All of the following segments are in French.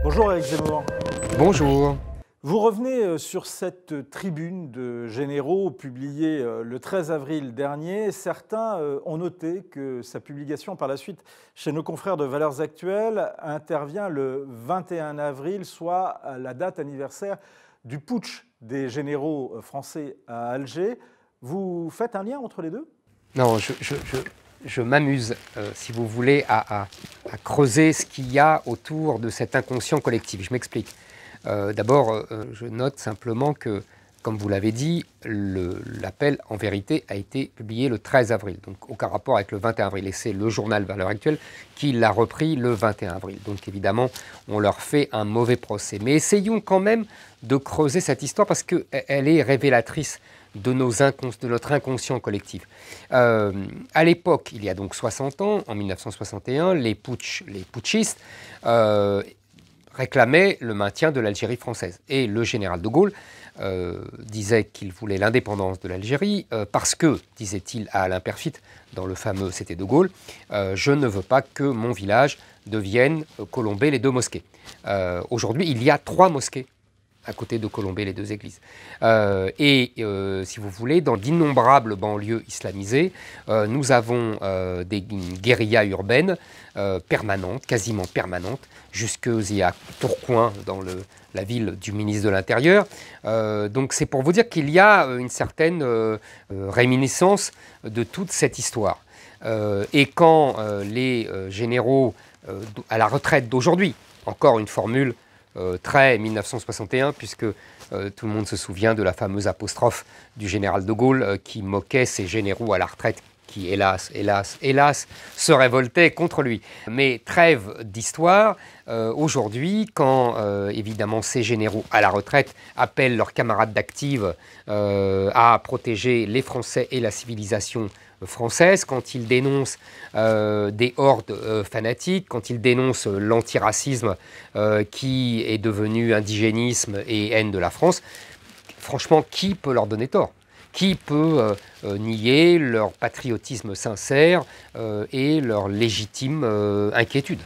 Bonjour Éric Zemmour. Bonjour. Vous revenez sur cette tribune de généraux publiée le 13 avril dernier. Certains ont noté que sa publication par la suite chez nos confrères de Valeurs Actuelles intervient le 21 avril, soit à la date anniversaire du putsch des généraux français à Alger. Vous faites un lien entre les deux ? Non, je m'amuse, si vous voulez, à creuser ce qu'il y a autour de cet inconscient collectif. Je m'explique. D'abord, je note simplement que, comme vous l'avez dit, l'appel, en vérité, a été publié le 13 avril. Donc, aucun rapport avec le 21 avril. Et c'est le journal Valeurs Actuelles qui l'a repris le 21 avril. Donc, évidemment, on leur fait un mauvais procès. Mais essayons quand même de creuser cette histoire parce qu'elle est révélatrice de notre inconscient collectif. À l'époque, il y a donc 60 ans, en 1961, les putschistes réclamaient le maintien de l'Algérie française. Et le général de Gaulle disait qu'il voulait l'indépendance de l'Algérie parce que, disait-il à Alain Peyrefitte, dans le fameux C'était de Gaulle, je ne veux pas que mon village devienne Colombey les deux mosquées. Aujourd'hui, il y a 3 mosquées à côté de Colombey, les 2 églises. Si vous voulez, dans d'innombrables banlieues islamisées, nous avons une guérilla urbaine permanente, quasiment permanente, jusqu'à Tourcoing, dans la ville du ministre de l'Intérieur. Donc c'est pour vous dire qu'il y a une certaine réminiscence de toute cette histoire. Et quand les généraux à la retraite d'aujourd'hui, encore une formule très 1961, puisque tout le monde se souvient de la fameuse apostrophe du général de Gaulle qui moquait ces généraux à la retraite qui, hélas, se révoltaient contre lui. Mais trêve d'histoire, aujourd'hui, quand évidemment ces généraux à la retraite appellent leurs camarades d'active à protéger les Français et la civilisation française, quand ils dénoncent des hordes fanatiques, quand ils dénoncent l'antiracisme qui est devenu indigénisme et haine de la France, franchement, qui peut leur donner tort ? Qui peut nier leur patriotisme sincère et leur légitime inquiétude ?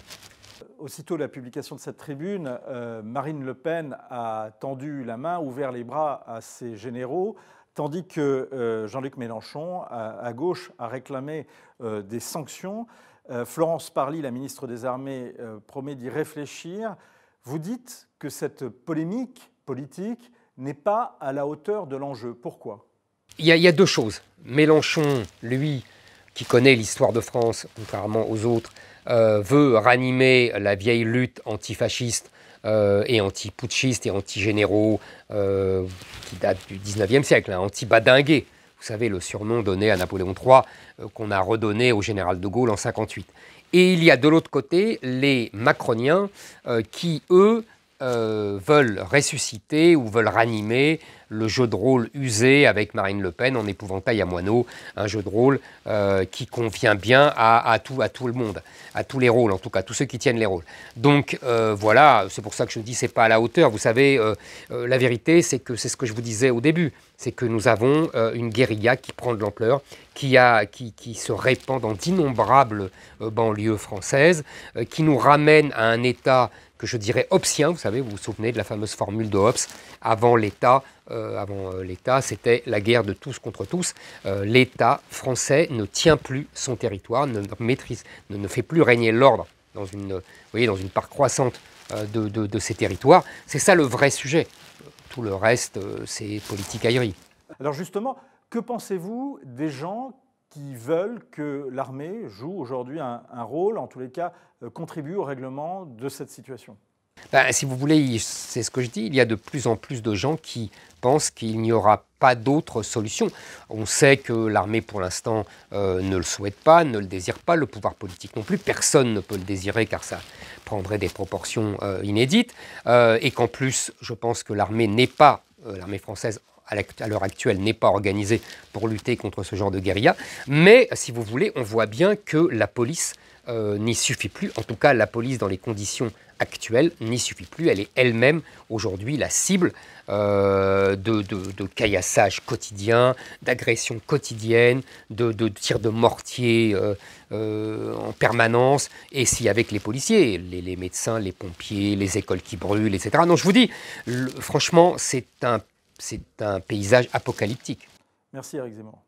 Aussitôt la publication de cette tribune, Marine Le Pen a tendu la main, ouvert les bras à ses généraux, tandis que Jean-Luc Mélenchon, à gauche, a réclamé des sanctions. Florence Parly, la ministre des Armées, promet d'y réfléchir. Vous dites que cette polémique politique n'est pas à la hauteur de l'enjeu. Pourquoi ? Il y a 2 choses. Mélenchon, lui, qui connaît l'histoire de France, contrairement aux autres, veut ranimer la vieille lutte antifasciste et anti-putschiste et anti-généraux qui date du 19e siècle, hein, anti-badinguet. Vous savez, le surnom donné à Napoléon III qu'on a redonné au général de Gaulle en 1958. Et il y a de l'autre côté les macroniens qui, eux, veulent ressusciter ou veulent ranimer le jeu de rôle usé avec Marine Le Pen en épouvantail à moineaux, un jeu de rôle qui convient bien à tout le monde, à tous les rôles, en tout cas, tous ceux qui tiennent les rôles. Donc voilà, c'est pour ça que je dis c'est pas à la hauteur. Vous savez, la vérité, c'est que c'est ce que je vous disais au début, c'est que nous avons une guérilla qui prend de l'ampleur, qui se répand dans d'innombrables banlieues françaises, qui nous ramène à un État que je dirais hobbesien. Vous savez, vous vous souvenez de la fameuse formule de Hobbes, avant l'État, c'était la guerre de tous contre tous. L'État français ne tient plus son territoire, ne fait plus régner l'ordre dans une part croissante de ces territoires. C'est ça le vrai sujet. Tout le reste, c'est politique aillerie. Alors justement, que pensez-vous des gens qui veulent que l'armée joue aujourd'hui un rôle, en tous les cas contribue au règlement de cette situation ? Si vous voulez, c'est ce que je dis, il y a de plus en plus de gens qui pensent qu'il n'y aura pas d'autre solution. On sait que l'armée, pour l'instant, ne le souhaite pas, ne le désire pas, le pouvoir politique non plus. Personne ne peut le désirer car ça prendrait des proportions inédites. Et qu'en plus, je pense que l'armée française à l'heure actuelle, n'est pas organisée pour lutter contre ce genre de guérilla. Mais, si vous voulez, on voit bien que la police n'y suffit plus. En tout cas, la police, dans les conditions actuelles, n'y suffit plus. Elle est elle-même, aujourd'hui, la cible de caillassage quotidien, d'agressions quotidiennes, de tirs de mortier en permanence, et si avec les policiers, les médecins, les pompiers, les écoles qui brûlent, etc. Non, je vous dis, franchement, c'est un paysage apocalyptique. Merci Éric Zemmour.